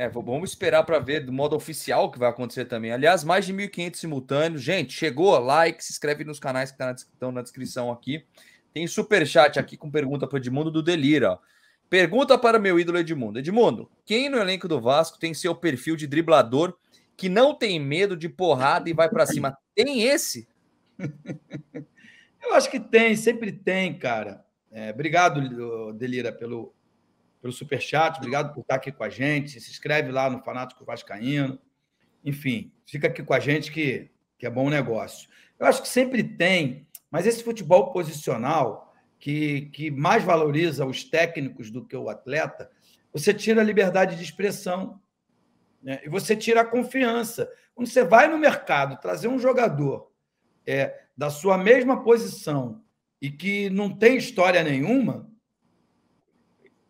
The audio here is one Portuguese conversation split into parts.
Vamos esperar para ver do modo oficial o que vai acontecer também. Aliás, mais de 1.500 simultâneos. Gente, chegou, like, se inscreve nos canais que estão na descrição aqui. Tem superchat aqui com pergunta para o Edmundo do Delira. Ó. Pergunta para meu ídolo Edmundo. Edmundo, quem no elenco do Vasco tem seu perfil de driblador que não tem medo de porrada e vai para cima? Tem esse? Eu acho que tem, sempre tem, cara. Obrigado, Delira, pelo superchat, obrigado por estar aqui com a gente. Se inscreve lá no Fanático Vascaíno. Enfim, fica aqui com a gente que é bom negócio. Eu acho que sempre tem, mas esse futebol posicional que mais valoriza os técnicos do que o atleta, você tira a liberdade de expressão, né? E você tira a confiança. Quando você vai no mercado trazer um jogador da sua mesma posição e que não tem história nenhuma,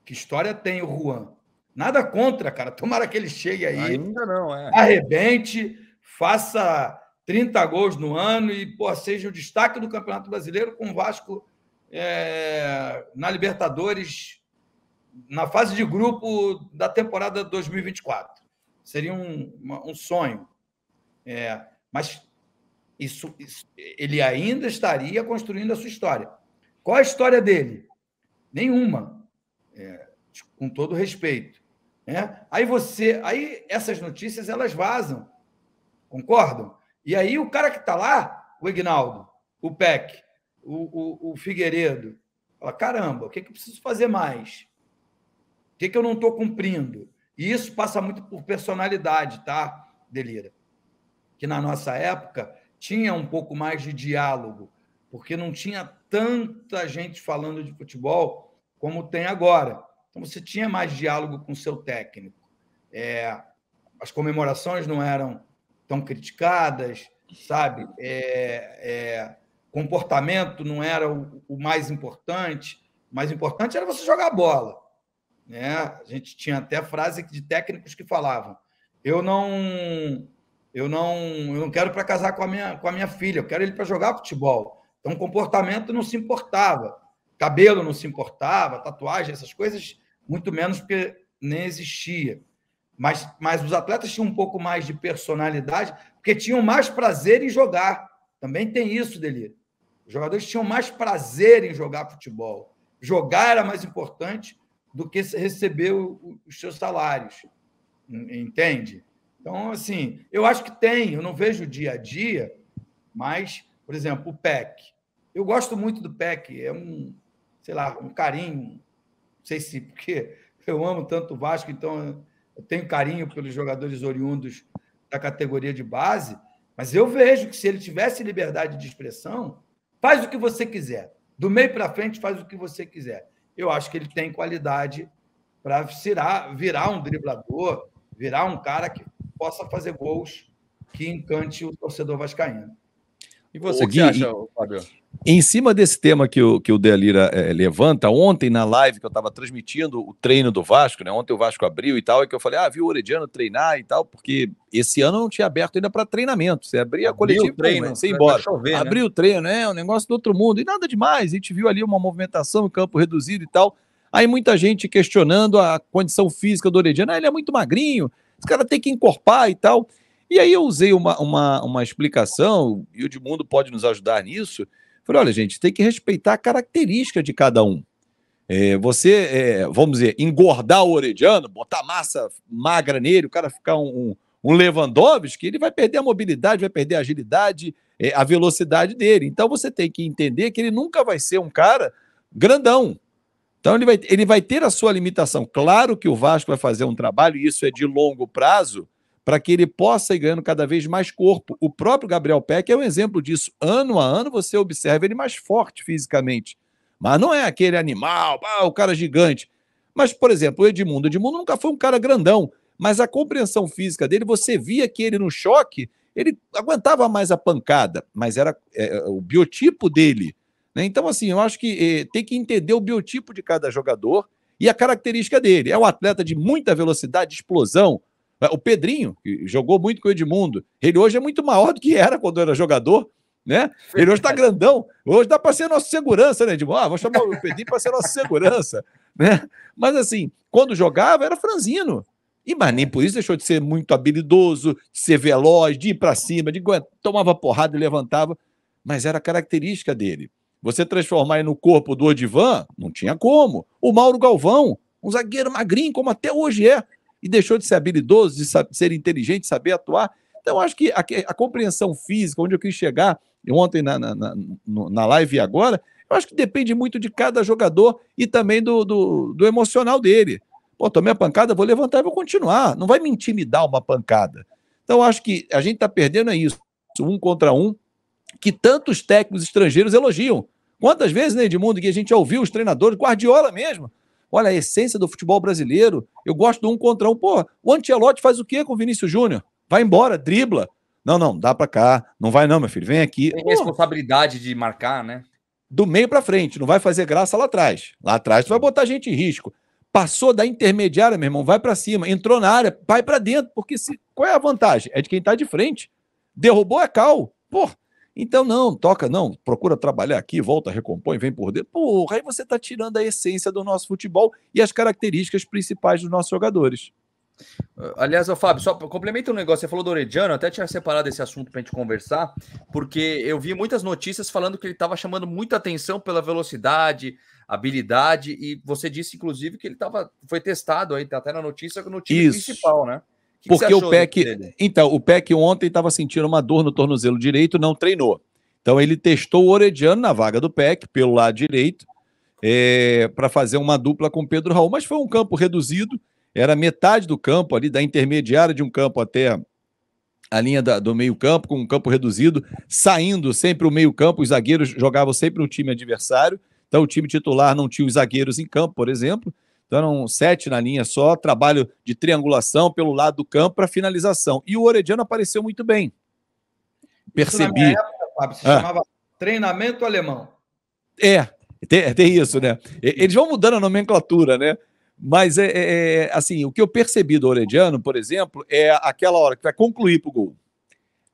que história tem o Juan? Nada contra, cara. Tomara que ele chegue aí. Ainda não, arrebente, faça 30 gols no ano e seja o destaque do Campeonato Brasileiro com o Vasco na Libertadores, na fase de grupo da temporada 2024. Seria um sonho. Mas isso, ele ainda estaria construindo a sua história. Qual a história dele? Nenhuma. Com todo respeito. Aí essas notícias elas vazam, concordam? E aí o cara que está lá, o Ignaldo, o Peck, o Figueiredo, fala: caramba, o que eu preciso fazer mais? O que eu não estou cumprindo? E isso passa muito por personalidade, tá, Delira? Que na nossa época tinha um pouco mais de diálogo, porque não tinha tanta gente falando de futebol como tem agora. Então, você tinha mais diálogo com o seu técnico. As comemorações não eram tão criticadas, sabe? Comportamento não era o mais importante. O mais importante era você jogar bola, né? A gente tinha até frase de técnicos que falavam: eu não quero para casar com a minha filha, eu quero ele para jogar futebol. Então, comportamento não se importava. Cabelo não se importava, tatuagem, essas coisas, muito menos, porque nem existia. Mas os atletas tinham um pouco mais de personalidade, porque tinham mais prazer em jogar. Também tem isso, Delírio. Os jogadores tinham mais prazer em jogar futebol. Jogar era mais importante do que receber os seus salários. Entende? Então, assim, eu acho que tem. Eu não vejo o dia a dia, mas, por exemplo, o Peck. Eu gosto muito do Peck. É um carinho. Não sei se porque eu amo tanto o Vasco, então eu tenho carinho pelos jogadores oriundos da categoria de base, mas eu vejo que se ele tivesse liberdade de expressão, faz o que você quiser. Do meio para frente, faz o que você quiser. Eu acho que ele tem qualidade para virar um driblador, virar um cara que possa fazer gols que encante o torcedor vascaíno. E você, o que você acha, Fábio? Em cima desse tema que o Delira levanta, ontem na live que eu estava transmitindo o treino do Vasco, né? Ontem o Vasco abriu e tal, e que eu falei, viu o Orediano treinar e tal, porque esse ano não tinha aberto ainda para treinamento. Você abria coletivo, treino, você ia embora. Chover, abriu o treino, um negócio do outro mundo, e nada demais. A gente viu ali uma movimentação, um campo reduzido e tal. Aí muita gente questionando a condição física do Orediano. Ele é muito magrinho, esse cara tem que encorpar e tal. E aí eu usei uma explicação, e o Edmundo pode nos ajudar nisso. Falei, olha, gente, tem que respeitar a característica de cada um. Vamos dizer, engordar o Orediano, botar massa magra nele, o cara ficar um Lewandowski, ele vai perder a mobilidade, vai perder a agilidade, a velocidade dele. Então você tem que entender que ele nunca vai ser um cara grandão. Então ele vai ter a sua limitação. Claro que o Vasco vai fazer um trabalho, e isso é de longo prazo, para que ele possa ir ganhando cada vez mais corpo. O próprio Gabriel Peck é um exemplo disso. Ano a ano você observa ele mais forte fisicamente. Mas não é aquele animal, o cara gigante. Mas, por exemplo, o Edmundo nunca foi um cara grandão, mas a compreensão física dele, você via que ele no choque, ele aguentava mais a pancada, mas era o biotipo dele. Né? Então, assim, eu acho que tem que entender o biotipo de cada jogador e a característica dele. É um atleta de muita velocidade, de explosão. O Pedrinho, que jogou muito com o Edmundo, ele hoje é muito maior do que era quando era jogador, né? Ele hoje está grandão, hoje dá para ser nossa segurança, né, Edmundo? Vou chamar o Pedrinho para ser nossa segurança, né? Mas assim, quando jogava era franzino, Mas nem por isso deixou de ser muito habilidoso, de ser veloz, de ir para cima, tomava porrada e levantava, mas era característica dele. Você transformar ele no corpo do Odivan, não tinha como. O Mauro Galvão, um zagueiro magrinho, como até hoje é, e deixou de ser habilidoso, de ser inteligente, saber atuar. Então, acho que a compreensão física, onde eu quis chegar, ontem na live e agora, eu acho que depende muito de cada jogador e também do emocional dele. Pô, tomei a pancada, vou levantar e vou continuar. Não vai me intimidar uma pancada. Então, acho que a gente está perdendo isso, 1 contra 1, que tantos técnicos estrangeiros elogiam. Quantas vezes, né, Edmundo, que a gente já ouviu os treinadores, Guardiola mesmo. Olha, a essência do futebol brasileiro, eu gosto do 1 contra 1. Pô, o Ancelotti faz o quê com o Vinícius Júnior? Vai embora, dribla. Não, dá pra cá. Não vai não, meu filho, vem aqui. Tem responsabilidade de marcar, né? Do meio pra frente, não vai fazer graça lá atrás. Lá atrás tu vai botar gente em risco. Passou da intermediária, meu irmão, vai pra cima. Entrou na área, vai pra dentro. Porque qual é a vantagem? É de quem tá de frente. Derrubou é cal. Pô, então não, toca não. Procura trabalhar aqui, volta, recompõe, vem por dentro. Porra, aí você tá tirando a essência do nosso futebol e as características principais dos nossos jogadores. Aliás, Fábio, só complementa um negócio. Você falou do Orediano, até tinha separado esse assunto pra gente conversar, porque eu vi muitas notícias falando que ele estava chamando muita atenção pela velocidade, habilidade, e você disse, inclusive, que ele foi testado aí, tá até na notícia, no time principal, né? Porque o Peck. Então, o Peck ontem estava sentindo uma dor no tornozelo direito, não treinou. Então, ele testou o Orediano na vaga do Peck, pelo lado direito, para fazer uma dupla com o Pedro Raul. Mas foi um campo reduzido. Era metade do campo ali, da intermediária de um campo até a linha do meio-campo, com um campo reduzido, saindo sempre o meio-campo, os zagueiros jogavam sempre no time adversário, então o time titular não tinha os zagueiros em campo, por exemplo, então eram 7 na linha só, trabalho de triangulação pelo lado do campo para finalização. E o Orediano apareceu muito bem. Percebi. Isso na minha época, Fábio, se chamava treinamento alemão. Tem isso, né? Eles vão mudando a nomenclatura, né? Mas, assim, o que eu percebi do Orediano, por exemplo, é aquela hora que vai concluir pro gol.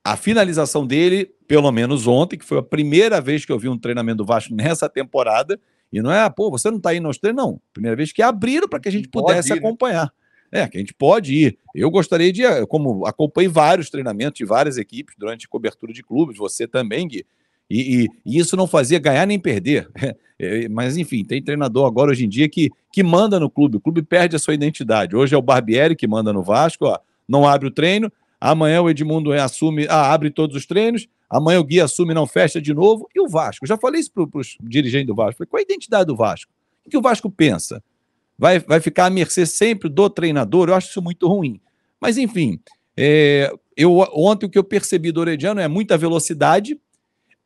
A finalização dele, pelo menos ontem, que foi a primeira vez que eu vi um treinamento do Vasco nessa temporada, e não é, você não tá indo aos treinos, não. Primeira vez que abriram para que a gente pudesse acompanhar. Que a gente pode ir. Eu gostaria de ir, como acompanhei vários treinamentos de várias equipes durante a cobertura de clubes, você também, Gui, e isso não fazia ganhar nem perder. Mas, enfim, tem treinador agora, hoje em dia, que manda no clube. O clube perde a sua identidade. Hoje é o Barbieri que manda no Vasco, não abre o treino. Amanhã o Edmundo assume, abre todos os treinos. Amanhã o Gui assume, não fecha de novo. E o Vasco? Eu já falei isso para os dirigentes do Vasco. Falei, qual é a identidade do Vasco? O que o Vasco pensa? Vai ficar à mercê sempre do treinador? Eu acho isso muito ruim. Mas, enfim, ontem o que eu percebi do Orediano é muita velocidade.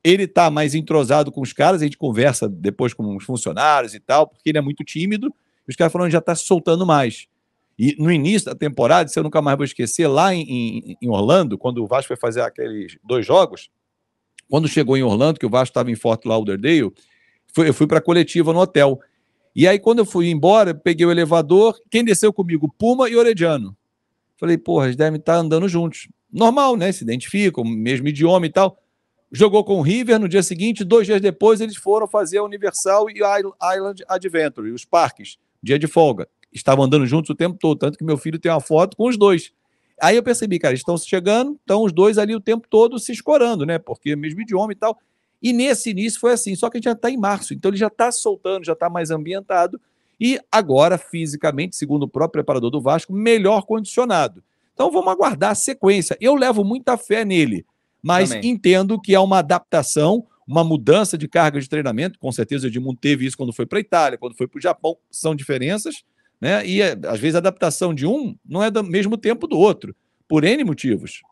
Ele está mais entrosado com os caras, a gente conversa depois com os funcionários e tal, porque ele é muito tímido, e os caras falando que já está se soltando mais. E no início da temporada, se eu nunca mais vou esquecer, lá em Orlando, quando o Vasco foi fazer aqueles 2 jogos, quando chegou em Orlando, que o Vasco estava em Fort Lauderdale, eu fui para a coletiva no hotel. E aí, quando eu fui embora, peguei o elevador, quem desceu comigo? Puma e Orediano. Falei, porra, eles devem estar andando juntos. Normal, né? Se identificam, mesmo idioma e tal. Jogou com o River, no dia seguinte, 2 dias depois, eles foram fazer a Universal e Island Adventure, os parques, dia de folga. Estavam andando juntos o tempo todo, tanto que meu filho tem uma foto com os dois. Aí eu percebi, cara, eles estão chegando, estão os dois ali o tempo todo se escorando, né? Porque mesmo idioma e tal. E nesse início foi assim, só que a gente já está em março, então ele já está soltando, já está mais ambientado e agora, fisicamente, segundo o próprio preparador do Vasco, melhor condicionado. Então vamos aguardar a sequência. Eu levo muita fé nele. Mas também entendo que é uma adaptação, uma mudança de carga de treinamento. Com certeza o Edmundo teve isso quando foi para a Itália, quando foi para o Japão. São diferenças, né? E às vezes a adaptação de um não é do mesmo tempo do outro, por N motivos.